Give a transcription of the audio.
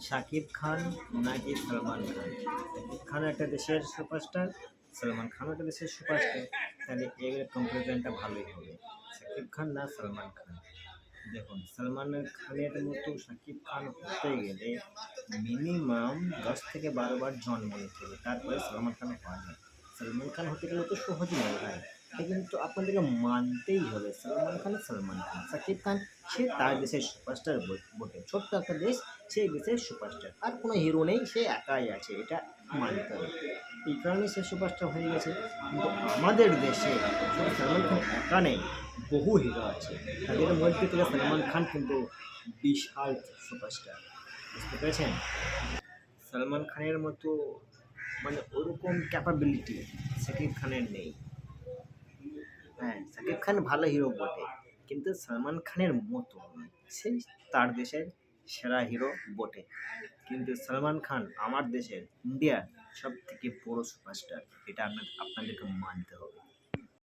শাকিব খান নাকি সালমান খান? শাকিব খান একটা দেশের সুপারস্টার, সালমান খান একটা দেশের সুপারস্টার। তাহলে এর কম্পারিজনটা ভালোই হবে। শাকিব খান না সালমান খান? দেখুন, সালমান খানের মতো শাকিব খান হতে গেলে মিনিমাম 10 থেকে 12 বার জন্ম নিতে হবে, তারপরে সালমান খান হওয়া যায়। সালমান খান হতে গেলে তো সহজ নয় ভাই, এটা কিন্তু আপনাদেরকে মানতেই হবে। সালমান খান সালমান খান, শাকিব খান সে তার দেশের সুপারস্টার বটে, ছোট্ট একটা দেশ, সেই দেশের সুপারস্টার, আর কোনো হিরো নেই, সে একাই আছে, এটা মানতে হবে। এই কারণে সে সুপারস্টার হয়ে গেছে। কিন্তু আমাদের দেশে শুধু সালমান খান একা নেই, বহু হিরো আছে, তাদের মধ্যে থেকে সালমান খান কিন্তু বিশাল সুপারস্টার। বুঝতে পেরেছেন? সালমান খানের মতো মানে ওরকম ক্যাপাবিলিটি শাকিব খানের নেই। হ্যাঁ, শাকিব খান ভালো হিরো বটে, কিন্তু সালমান খানের মতো নয়। সে তার দেশের সেরা হিরো বটে, কিন্তু সালমান খান আমার দেশের ইন্ডিয়ার সব থেকে বড় সুপারস্টার, এটা আপনাদেরকে মানতে হবে।